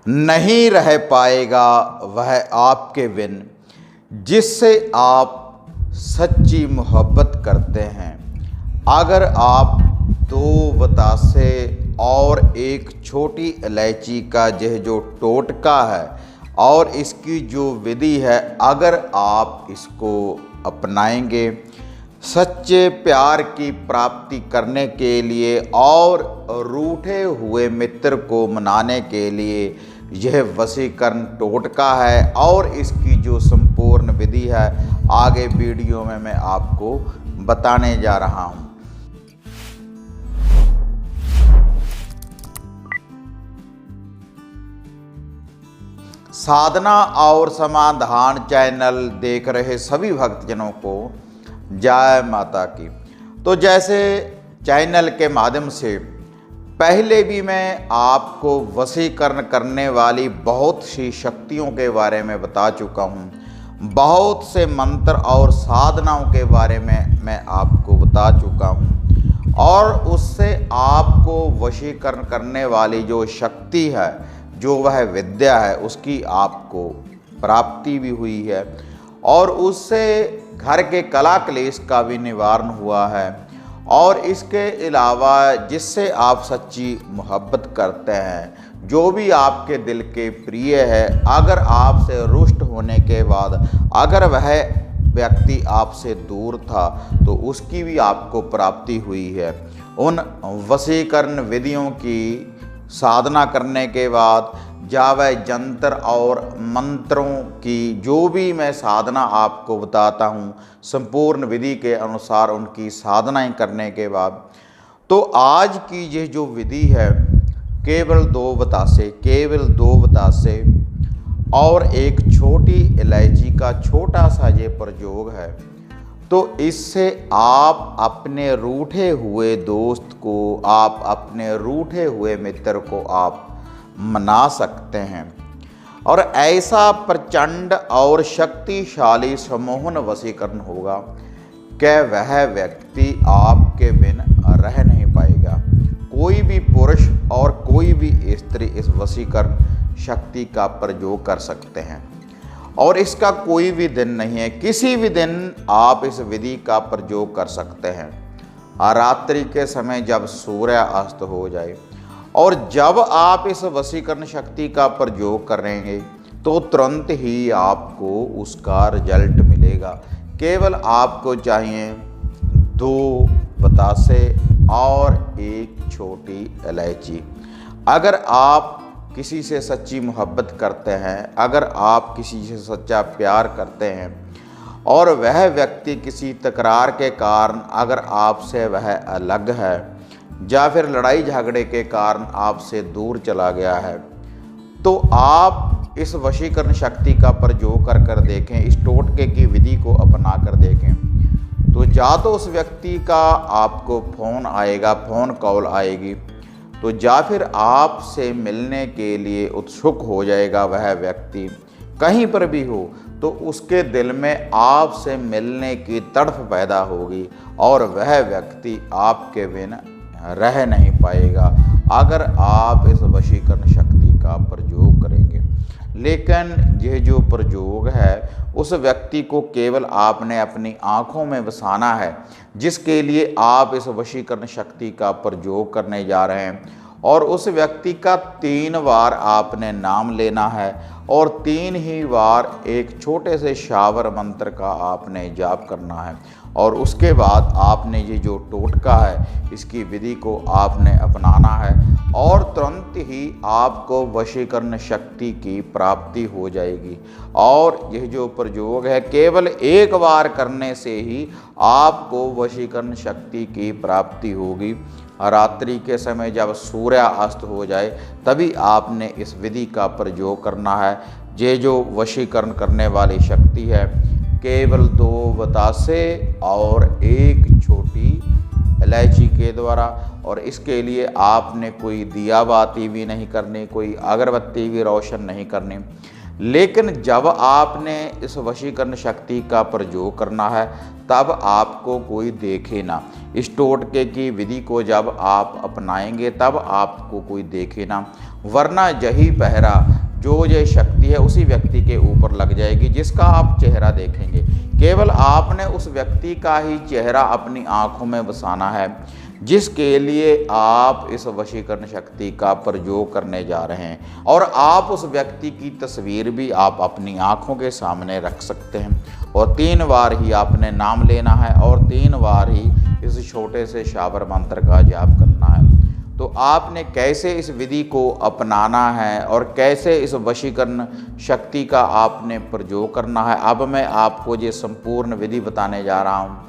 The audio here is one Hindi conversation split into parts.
नहीं रह पाएगा वह आपके बिन जिससे आप सच्ची मोहब्बत करते हैं। अगर आप 2 बतासे और एक छोटी इलायची का यह जो टोटका है और इसकी जो विधि है, अगर आप इसको अपनाएंगे सच्चे प्यार की प्राप्ति करने के लिए और रूठे हुए मित्र को मनाने के लिए, यह वशीकरण टोटका है। और इसकी जो संपूर्ण विधि है आगे वीडियो में मैं आपको बताने जा रहा हूँ। साधना और समाधान चैनल देख रहे सभी भक्तजनों को जय माता की। तो जैसे चैनल के माध्यम से पहले भी मैं आपको वशीकरण करने वाली बहुत सी शक्तियों के बारे में बता चुका हूँ, बहुत से मंत्र और साधनाओं के बारे में मैं आपको बता चुका हूँ, और उससे आपको वशीकरण करने वाली जो शक्ति है, जो वह विद्या है, उसकी आपको प्राप्ति भी हुई है और उससे घर के कला क्लेश का भी निवारण हुआ है। और इसके अलावा जिससे आप सच्ची मोहब्बत करते हैं, जो भी आपके दिल के प्रिय है, अगर आपसे रुष्ट होने के बाद अगर वह व्यक्ति आपसे दूर था तो उसकी भी आपको प्राप्ति हुई है। उन वशीकरण विधियों की साधना करने के बाद जावे जंतर और मंत्रों की जो भी मैं साधना आपको बताता हूँ, संपूर्ण विधि के अनुसार उनकी साधनाएं करने के बाद, तो आज की ये जो विधि है केवल 2 बतासे और एक छोटी इलायची का छोटा सा ये प्रयोग है। तो इससे आप अपने रूठे हुए दोस्त को, आप अपने रूठे हुए मित्र को आप मना सकते हैं। और ऐसा प्रचंड और शक्तिशाली सम्मोहन वशीकरण होगा कि वह व्यक्ति आपके बिन रह नहीं पाएगा। कोई भी पुरुष और कोई भी स्त्री इस वशीकरण शक्ति का प्रयोग कर सकते हैं और इसका कोई भी दिन नहीं है। किसी भी दिन आप इस विधि का प्रयोग कर सकते हैं। रात्रि के समय जब सूर्य अस्त हो जाए और जब आप इस वशीकरण शक्ति का प्रयोग करेंगे तो तुरंत ही आपको उसका रिजल्ट मिलेगा। केवल आपको चाहिए 2 बतासे और एक छोटी इलायची। अगर आप किसी से सच्ची मोहब्बत करते हैं, अगर आप किसी से सच्चा प्यार करते हैं और वह व्यक्ति किसी तकरार के कारण अगर आपसे वह अलग है या फिर लड़ाई झगड़े के कारण आपसे दूर चला गया है, तो आप इस वशीकरण शक्ति का प्रयोग कर देखें, इस टोटके की विधि को अपना कर देखें। तो या तो उस व्यक्ति का आपको फ़ोन आएगा, फ़ोन कॉल आएगी, तो या फिर आपसे मिलने के लिए उत्सुक हो जाएगा वह व्यक्ति, कहीं पर भी हो, तो उसके दिल में आपसे मिलने की तड़फ पैदा होगी और वह व्यक्ति आपके बिना रह नहीं पाएगा अगर आप इस वशीकरण शक्ति का प्रयोग करेंगे। लेकिन यह जो प्रयोग है उस व्यक्ति को केवल आपने अपनी आँखों में बसाना है, जिसके लिए आप इस वशीकरण शक्ति का प्रयोग करने जा रहे हैं। और उस व्यक्ति का 3 बार आपने नाम लेना है और 3 ही बार एक छोटे से शावर मंत्र का आपने जाप करना है। और उसके बाद आपने ये जो टोटका है इसकी विधि को आपने अपनाना है और तुरंत ही आपको वशीकरण शक्ति की प्राप्ति हो जाएगी। और यह जो प्रयोग है केवल 1 बार करने से ही आपको वशीकरण शक्ति की प्राप्ति होगी। रात्रि के समय जब सूर्य अस्त हो जाए तभी आपने इस विधि का प्रयोग करना है। ये जो वशीकरण करने वाली शक्ति है केवल 2 बतासे और एक छोटी इलायची के द्वारा। और इसके लिए आपने कोई दिया बाती भी नहीं करनी, कोई अगरबत्ती भी रोशन नहीं करनी। लेकिन जब आपने इस वशीकरण शक्ति का प्रयोग करना है तब आपको कोई देखे ना। इस टोटके की विधि को जब आप अपनाएंगे तब आपको कोई देखे ना, वरना यही पहरा जो ये शक्ति है उसी व्यक्ति के ऊपर लग जाएगी जिसका आप चेहरा देखेंगे। केवल आपने उस व्यक्ति का ही चेहरा अपनी आंखों में बसाना है जिसके लिए आप इस वशीकरण शक्ति का प्रयोग करने जा रहे हैं, और आप उस व्यक्ति की तस्वीर भी आप अपनी आंखों के सामने रख सकते हैं। और 3 बार ही आपने नाम लेना है और 3 बार ही इस छोटे से शाबर मंत्र का जाप करना है। तो आपने कैसे इस विधि को अपनाना है और कैसे इस वशीकरण शक्ति का आपने प्रयोग करना है, अब मैं आपको ये संपूर्ण विधि बताने जा रहा हूँ।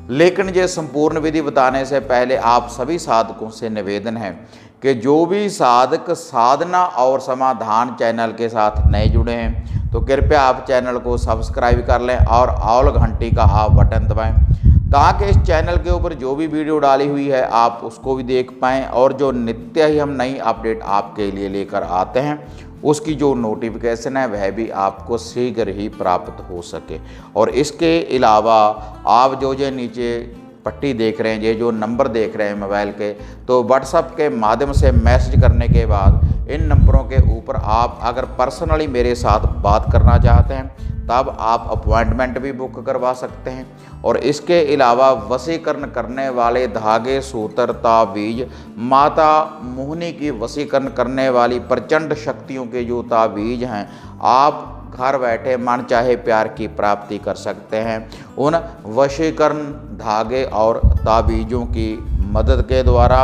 लेकिन ये संपूर्ण विधि बताने से पहले आप सभी साधकों से निवेदन है कि जो भी साधक साधना और समाधान चैनल के साथ नए जुड़े हैं तो कृपया आप चैनल को सब्सक्राइब कर लें और ऑल घंटी का आप बटन दबाएं, ताकि इस चैनल के ऊपर जो भी वीडियो डाली हुई है आप उसको भी देख पाएँ और जो नित्य ही हम नई अपडेट आपके लिए लेकर आते हैं उसकी जो नोटिफिकेशन है वह भी आपको शीघ्र ही प्राप्त हो सके। और इसके अलावा आप जो नीचे पट्टी देख रहे हैं, ये जो नंबर देख रहे हैं मोबाइल के, तो व्हाट्सएप के माध्यम से मैसेज करने के बाद इन नंबरों के ऊपर आप अगर पर्सनली मेरे साथ बात करना चाहते हैं तब आप अपॉइंटमेंट भी बुक करवा सकते हैं। और इसके अलावा वशीकरण करने वाले धागे, सूत्र, ताबीज, माता मोहिनी की वशीकरण करने वाली प्रचंड शक्तियों के जो ताबीज हैं आप घर बैठे मन चाहे प्यार की प्राप्ति कर सकते हैं। उन वशीकरण धागे और ताबीजों की मदद के द्वारा,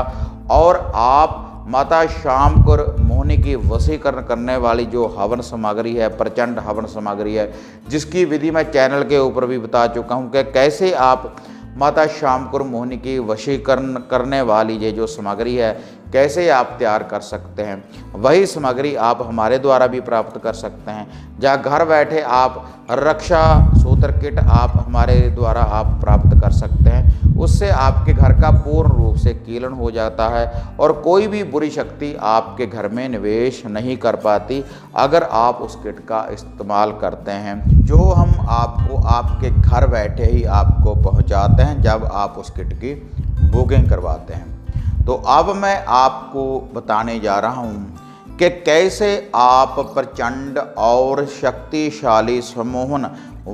और आप माता शामकुर मोहिनी की वशीकरण करने वाली जो हवन सामग्री है, प्रचंड हवन सामग्री है, जिसकी विधि मैं चैनल के ऊपर भी बता चुका हूं कि कैसे आप माता शामकुर मोहिनी की वशीकरण करने वाली ये जो सामग्री है कैसे आप तैयार कर सकते हैं, वही सामग्री आप हमारे द्वारा भी प्राप्त कर सकते हैं। जहाँ घर बैठे आप रक्षा सूत्र किट आप हमारे द्वारा आप प्राप्त कर सकते हैं, उससे आपके घर का पूर्ण रूप से कीलन हो जाता है और कोई भी बुरी शक्ति आपके घर में निवेश नहीं कर पाती अगर आप उस किट का इस्तेमाल करते हैं, जो हम आपको आपके घर बैठे ही आपको पहुंचाते हैं जब आप उस किट की बुकिंग करवाते हैं। तो अब मैं आपको बताने जा रहा हूं कि कैसे आप प्रचंड और शक्तिशाली सम्मोहन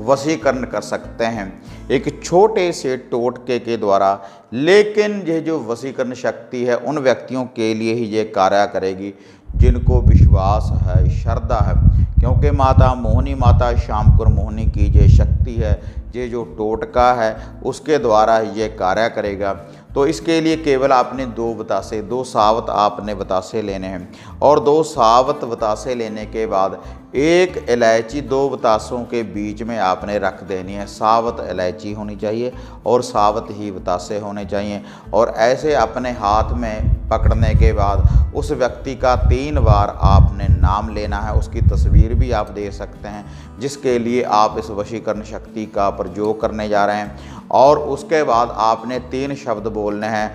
वशीकरण कर सकते हैं एक छोटे से टोटके के द्वारा। लेकिन यह जो वशीकरण शक्ति है उन व्यक्तियों के लिए ही ये कार्य करेगी जिनको विश्वास है, श्रद्धा है, क्योंकि माता मोहिनी, माता शामकुर मोहिनी की ये शक्ति है, ये जो टोटका है उसके द्वारा ये कार्य करेगा। तो इसके लिए केवल आपने 2 बतासे, 2 सावत आपने बतासे लेने हैं, और 2 सावत बतासे लेने के बाद 1 इलायची 2 बतासों के बीच में आपने रख देनी है। सावत इलायची होनी चाहिए और सावत ही बतासे होने चाहिए। और ऐसे अपने हाथ में पकड़ने के बाद उस व्यक्ति का 3 बार आपने नाम लेना है, उसकी तस्वीर भी आप दे सकते हैं जिसके लिए आप इस वशीकरण शक्ति का प्रयोग करने जा रहे हैं। और उसके बाद आपने 3 शब्द बोलने हैं,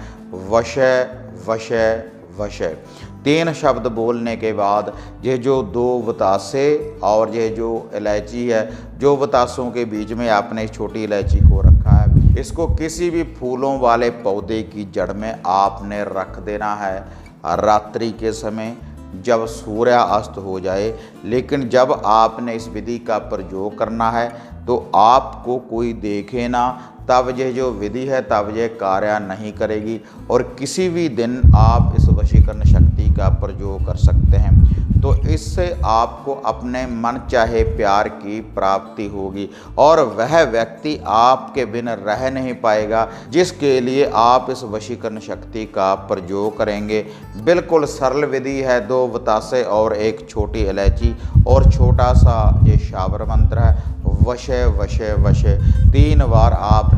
वशय वशय वशय। 3 शब्द बोलने के बाद ये जो 2 बतासे और ये जो इलायची है, जो बतासों के बीच में आपने इस छोटी इलायची को रखा है, इसको किसी भी फूलों वाले पौधे की जड़ में आपने रख देना है रात्रि के समय जब सूर्य अस्त हो जाए। लेकिन जब आपने इस विधि का प्रयोग करना है तो आपको कोई देखे ना, तब यह जो विधि है तब यह कार्य नहीं करेगी। और किसी भी दिन आप इस वशीकरण शक्ति का प्रयोग कर सकते हैं, तो इससे आपको अपने मन चाहे प्यार की प्राप्ति होगी और वह व्यक्ति आपके बिना रह नहीं पाएगा जिसके लिए आप इस वशीकरण शक्ति का प्रयोग करेंगे। बिल्कुल सरल विधि है। 2 बतासे और 1 छोटी इलायची और छोटा सा ये शाबर मंत्र है, वशय वशय वशय। 3 बार आपने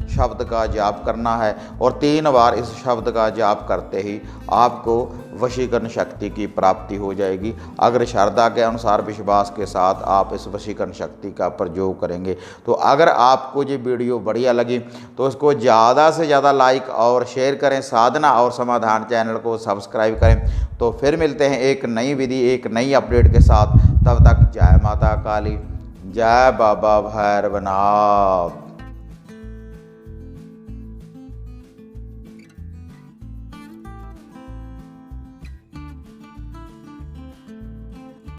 शब्द का जाप करना है और 3 बार इस शब्द का जाप करते ही आपको वशीकरण शक्ति की प्राप्ति हो जाएगी। अगर श्रद्धा के अनुसार विश्वास के साथ आप इस वशीकरण शक्ति का प्रयोग करेंगे। तो अगर आपको ये वीडियो बढ़िया लगी तो इसको ज़्यादा से ज़्यादा लाइक और शेयर करें, साधना और समाधान चैनल को सब्सक्राइब करें। तो फिर मिलते हैं एक नई विधि, एक नई अपडेट के साथ। तब तक जय माता काली, जय बाबा भैरवनाथ।